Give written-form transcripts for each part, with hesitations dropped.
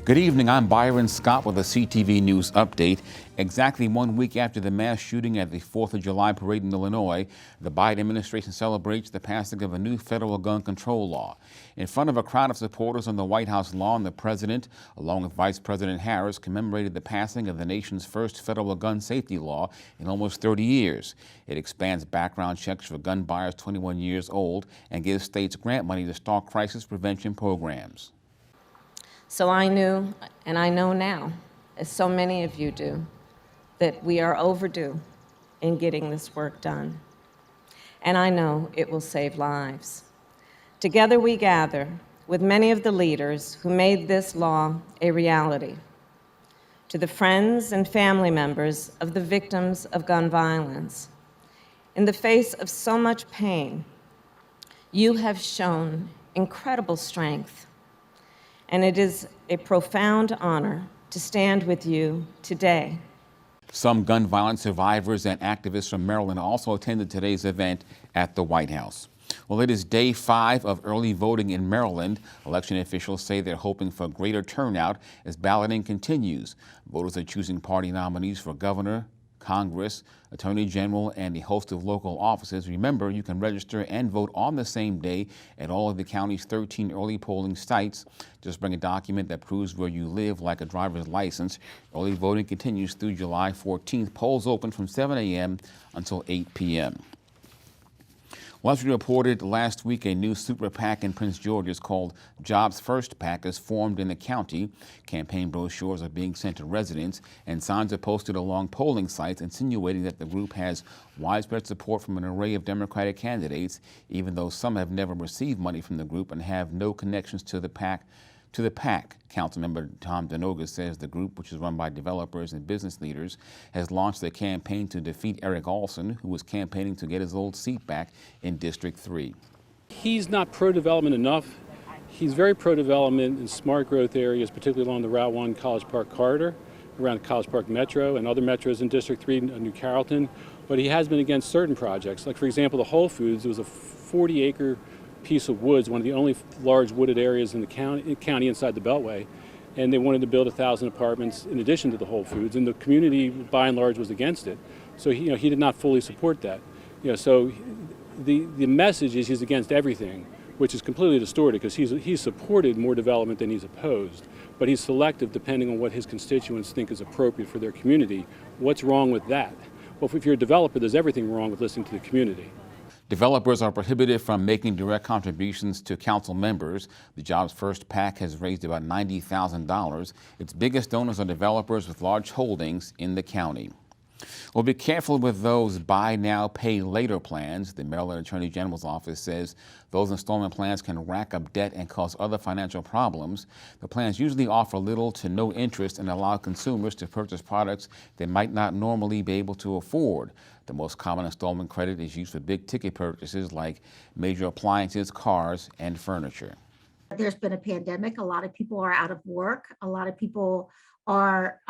Good evening, I'm Byron Scott with a CTV News update. Exactly 1 week after the mass shooting at the 4th of July parade in Illinois, the Biden administration celebrates the passing of a new federal gun control law. In front of a crowd of supporters on the White House lawn, the president, along with Vice President Harris, commemorated the passing of the nation's first federal gun safety law in almost 30 years. It expands background checks for gun buyers 21 years old and gives states grant money to start crisis prevention programs. So I knew, and I know now, as so many of you do, that we are overdue in getting this work done. And I know it will save lives. Together we gather with many of the leaders who made this law a reality. To the friends and family members of the victims of gun violence, in the face of so much pain, you have shown incredible strength. And it is a profound honor to stand with you today. Some gun violence survivors and activists from Maryland also attended today's event at the White House. Well, it is day 5 of early voting in Maryland. Election officials say they're hoping for greater turnout as balloting continues. Voters are choosing party nominees for governor, Congress, Attorney General, and a host of local offices. Remember, you can register and vote on the same day at all of the county's 13 early polling sites. Just bring a document that proves where you live, like a driver's license. Early voting continues through July 14th. Polls open from 7 a.m. until 8 p.m. Well, as we reported last week, a new super PAC in Prince George's called Jobs First PAC is formed in the county. Campaign brochures are being sent to residents, and signs are posted along polling sites insinuating that the group has widespread support from an array of Democratic candidates, even though some have never received money from the group and have no connections to the PAC. Councilmember Tom Denoga says the group, which is run by developers and business leaders, has launched a campaign to defeat Eric Olson, who was campaigning to get his old seat back in District 3. He's not pro-development enough. He's very pro-development in smart growth areas, particularly along the Route 1 College Park corridor, around College Park Metro and other metros in District 3, New Carrollton. But he has been against certain projects. Like, for example, the Whole Foods. It was a 40-acre piece of woods, one of the only large wooded areas in the county inside the Beltway, and they wanted to build 1,000 apartments in addition to the Whole Foods, and the community by and large was against it. So he did not fully support that. So the message is he's against everything, which is completely distorted, because he's supported more development than he's opposed, but he's selective depending on what his constituents think is appropriate for their community. What's wrong with that? Well, if you're a developer, there's everything wrong with listening to the community. Developers are prohibited from making direct contributions to council members. The Jobs First PAC has raised about $90,000. Its biggest donors are developers with large holdings in the county. Well, be careful with those buy now, pay later plans. The Maryland Attorney General's office says those installment plans can rack up debt and cause other financial problems. The plans usually offer little to no interest and allow consumers to purchase products they might not normally be able to afford. The most common installment credit is used for big ticket purchases like major appliances, cars, and furniture. There's been a pandemic. A lot of people are out of work. A lot of people are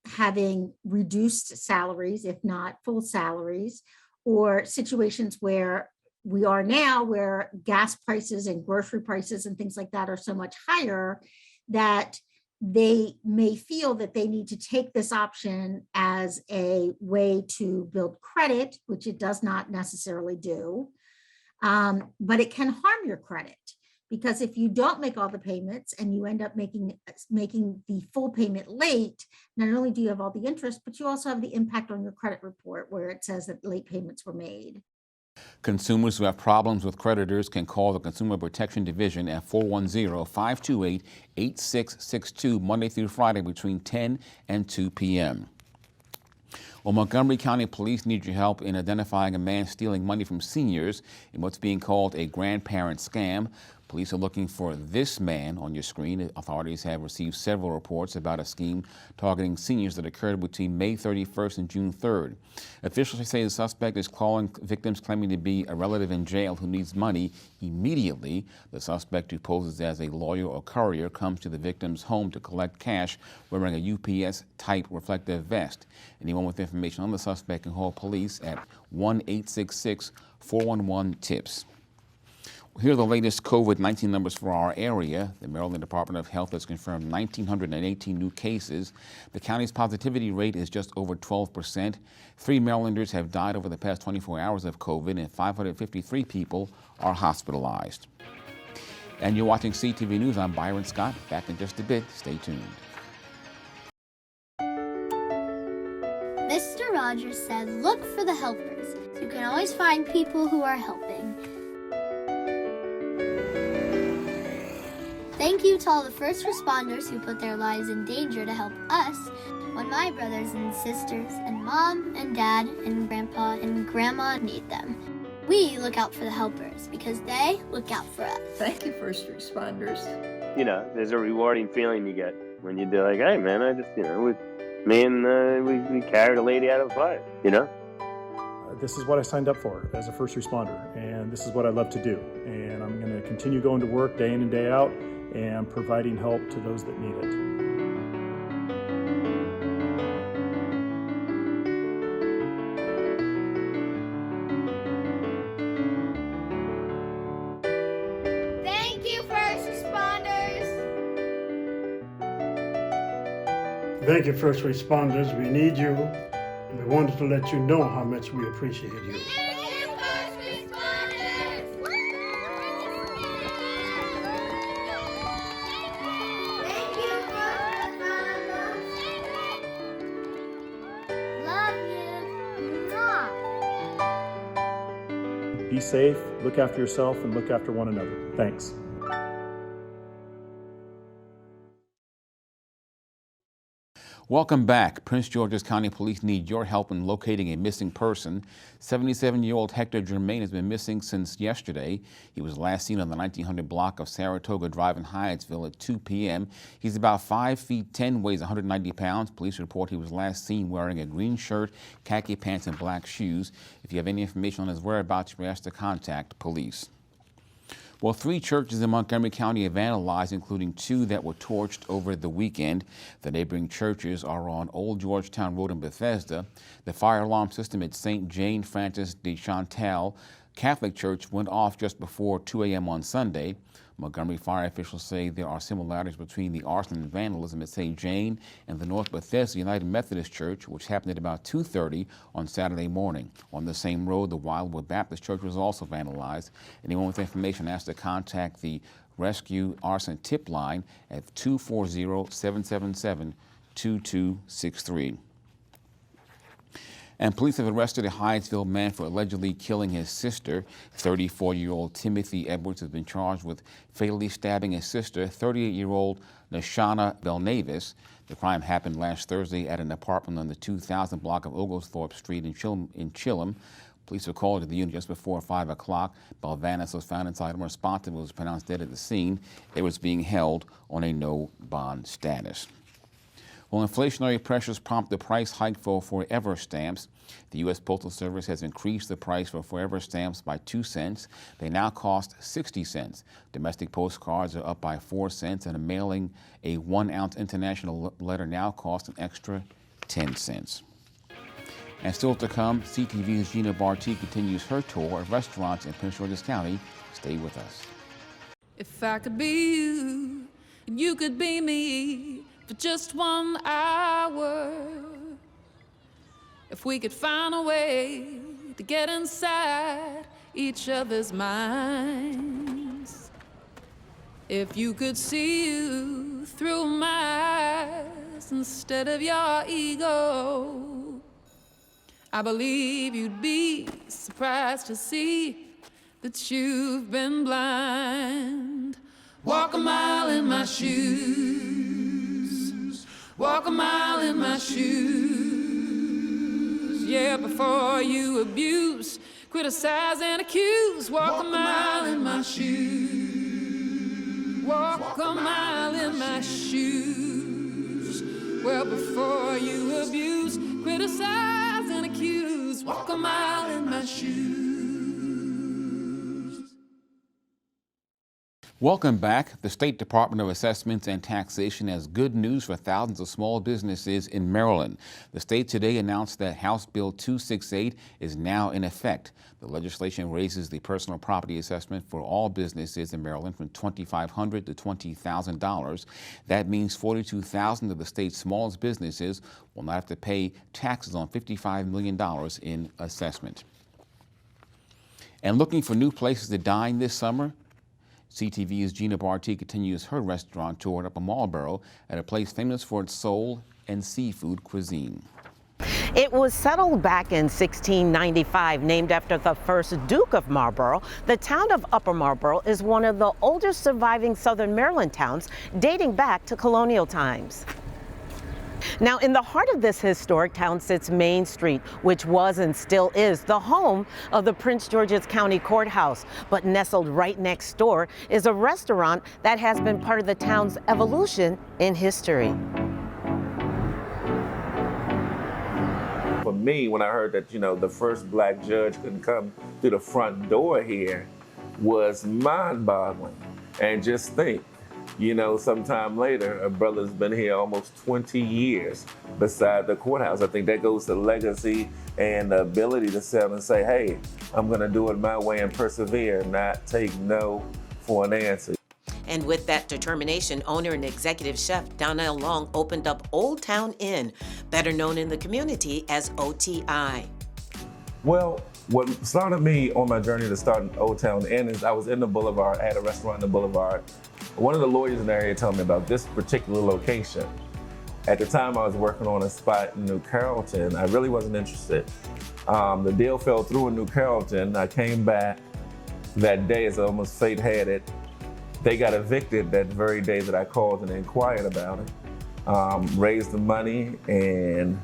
having reduced salaries, if not full salaries, or situations where we are now, where gas prices and grocery prices and things like that are so much higher that they may feel that they need to take this option as a way to build credit, which it does not necessarily do, but it can harm your credit. Because if you don't make all the payments and you end up making the full payment late, not only do you have all the interest, but you also have the impact on your credit report where it says that late payments were made. Consumers who have problems with creditors can call the Consumer Protection Division at 410-528-8662 Monday through Friday between 10 and 2 p.m. Well, Montgomery County Police need your help in identifying a man stealing money from seniors in what's being called a grandparent scam. Police are looking for this man on your screen. Authorities have received several reports about a scheme targeting seniors that occurred between May 31st and June 3rd. Officials say the suspect is calling victims claiming to be a relative in jail who needs money immediately. The suspect, who poses as a lawyer or courier, comes to the victim's home to collect cash wearing a UPS-type reflective vest. Anyone with information on the suspect can call police at 1-866-411-TIPS. Here are the latest COVID-19 numbers for our area. The Maryland Department of Health has confirmed 1,918 new cases. The county's positivity rate is just over 12%. 3 Marylanders have died over the past 24 hours of COVID, and 553 people are hospitalized. And you're watching CTV News. I'm Byron Scott. Back in just a bit. Stay tuned. Mr. Rogers said, "Look for the helpers. You can always find people who are helping." Thank you to all the first responders who put their lives in danger to help us when my brothers and sisters and mom and dad and grandpa and grandma need them. We look out for the helpers because they look out for us. Thank you, first responders. You know, there's a rewarding feeling you get when you do like, hey man, I just, with me and we carried a lady out of a fire, This is what I signed up for as a first responder, and this is what I love to do. And I'm going to continue going to work day in and day out and providing help to those that need it. Thank you, first responders. Thank you, first responders. We need you. And we wanted to let you know how much we appreciate you. Thank you, first responders. Thank you, first responders. Love you. Mwah. Be safe, look after yourself, and look after one another. Thanks. Welcome back. Prince George's County Police need your help in locating a missing person. 77-year-old Hector Germain has been missing since yesterday. He was last seen on the 1900 block of Saratoga Drive in Hyattsville at 2 p.m. He's about 5 feet 10, weighs 190 pounds. Police report he was last seen wearing a green shirt, khaki pants, and black shoes. If you have any information on his whereabouts, you're asked to contact police. Well, 3 churches in Montgomery County are vandalized, including 2 that were torched over the weekend. The neighboring churches are on Old Georgetown Road in Bethesda. The fire alarm system at St. Jane Francis de Chantal Catholic Church went off just before 2 a.m. on Sunday. Montgomery fire officials say there are similarities between the arson and vandalism at St. Jane and the North Bethesda United Methodist Church, which happened at about 2:30 on Saturday morning. On the same road, the Wildwood Baptist Church was also vandalized. Anyone with information asked to contact the Rescue Arson Tip Line at 240-777-2263. And police have arrested a Hyattsville man for allegedly killing his sister. 34-year-old Timothy Edwards has been charged with fatally stabbing his sister, 38-year-old Nashana Belnavis. The crime happened last Thursday at an apartment on the 2000 block of Oglethorpe Street in Chilham. Police were called to the unit just before 5 o'clock. Belvanis was found inside unresponsive and was pronounced dead at the scene. Edwards being held on a no bond status. Well, inflationary pressures prompt the price hike for Forever stamps. The U.S. Postal Service has increased the price for Forever stamps by 2 cents. They now cost 60 cents. Domestic postcards are up by 4 cents, and mailing a 1-ounce international letter now costs an extra 10 cents. And still to come, CTV's Gina Barty continues her tour of restaurants in Prince George's County. Stay with us. If I could be you, and you could be me for just 1 hour. If we could find a way to get inside each other's minds. If you could see you through my eyes instead of your ego, I believe you'd be surprised to see that you've been blind. Walk a mile in my shoes. Walk a mile in my shoes. Yeah, before you abuse, criticize and accuse. Walk a mile in my shoes. Walk a mile in my shoes. Well, before you abuse, criticize and accuse. Walk a mile in my shoes. Welcome back. The State Department of Assessments and Taxation has good news for thousands of small businesses in Maryland. The state today announced that House Bill 268 is now in effect. The legislation raises the personal property assessment for all businesses in Maryland from $2,500 to $20,000. That means 42,000 of the state's smallest businesses will not have to pay taxes on $55 million in assessment. And looking for new places to dine this summer? CTV's Gina Barty continues her restaurant tour at Upper Marlboro at a place famous for its soul and seafood cuisine. It was settled back in 1695, named after the first Duke of Marlborough. The town of Upper Marlboro is one of the oldest surviving Southern Maryland towns, dating back to colonial times. Now, in the heart of this historic town sits Main Street, which was and still is the home of the Prince George's County Courthouse. But nestled right next door is a restaurant that has been part of the town's evolution in history. For me, when I heard that, the first black judge couldn't come through the front door here, was mind-boggling. And just think, sometime later, a brother's been here almost 20 years beside the courthouse. I think that goes to legacy and the ability to sell and say, hey, I'm gonna do it my way and persevere, not take no for an answer. And with that determination, owner and executive chef Donnell Long opened up Old Town Inn, better known in the community as OTI. Well, what started me on my journey to start Old Town Inn is I was in the Boulevard, I had a restaurant in the Boulevard. One of the lawyers in the area told me about this particular location. At the time I was working on a spot in New Carrollton. I really wasn't interested. The deal fell through in New Carrollton. I came back that day as almost fate had it. They got evicted that very day that I called and inquired about it. Raised the money, and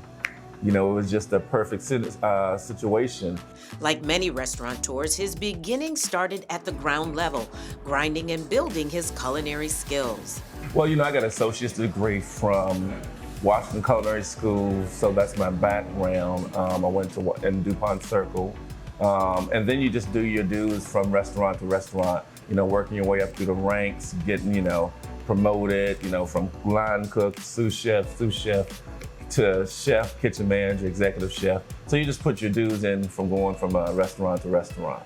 it was just a perfect situation. Like many restaurateurs, his beginnings started at the ground level, grinding and building his culinary skills. Well, I got an associate's degree from Washington Culinary School, so that's my background. I went to in DuPont Circle. And then you just do your dues from restaurant to restaurant, working your way up through the ranks, getting, promoted, from line cook, sous chef, to chef, kitchen manager, executive chef. So you just put your dues in from going from restaurant to restaurant.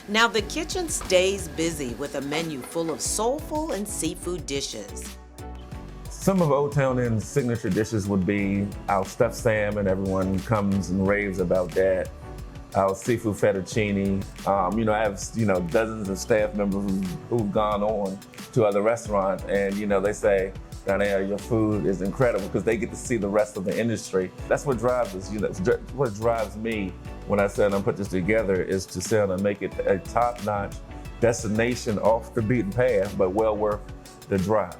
Now the kitchen stays busy with a menu full of soulful and seafood dishes. Some of Old Town Inn's signature dishes would be our stuffed salmon. Everyone comes and raves about that. Our seafood fettuccine. I have dozens of staff members who've gone on to other restaurants, and they say, Donnell, your food is incredible, because they get to see the rest of the industry. That's what drives us. What drives me when I said I'm put this together is to sell and make it a top-notch destination off the beaten path, but well worth the drive.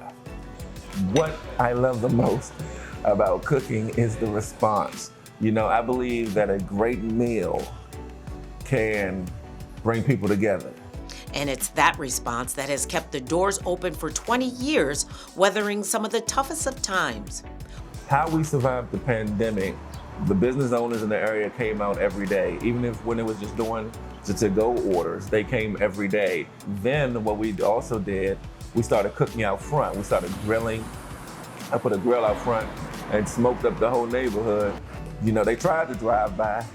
What I love the most about cooking is the response. I believe that a great meal can bring people together. And it's that response that has kept the doors open for 20 years, weathering some of the toughest of times. How we survived the pandemic, the business owners in the area came out every day. Even when it was just doing the to-go orders, they came every day. Then what we also did, we started cooking out front. We started grilling. I put a grill out front and smoked up the whole neighborhood. They tried to drive by.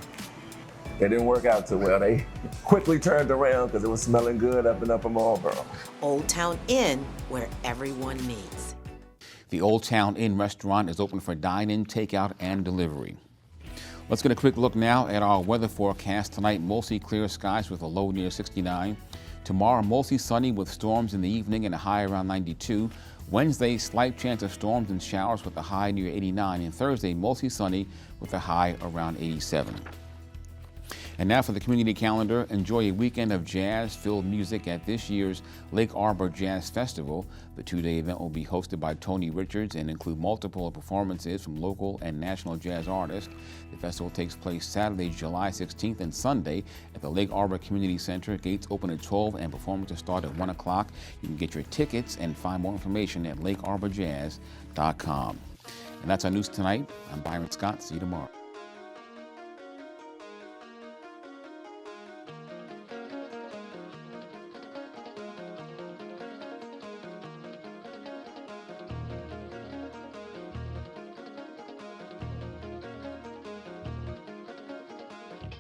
It didn't work out too well. They quickly turned around because it was smelling good up in Upper Marlboro. Old Town Inn, where everyone meets. The Old Town Inn restaurant is open for dine-in, takeout, and delivery. Let's get a quick look now at our weather forecast. Tonight, mostly clear skies with a low near 69. Tomorrow, mostly sunny with storms in the evening and a high around 92. Wednesday, slight chance of storms and showers with a high near 89. And Thursday, mostly sunny with a high around 87. And now for the community calendar, enjoy a weekend of jazz-filled music at this year's Lake Arbor Jazz Festival. The two-day event will be hosted by Tony Richards and include multiple performances from local and national jazz artists. The festival takes place Saturday, July 16th and Sunday at the Lake Arbor Community Center. Gates open at 12 and performances start at 1 o'clock. You can get your tickets and find more information at lakearborjazz.com. And that's our news tonight. I'm Byron Scott. See you tomorrow.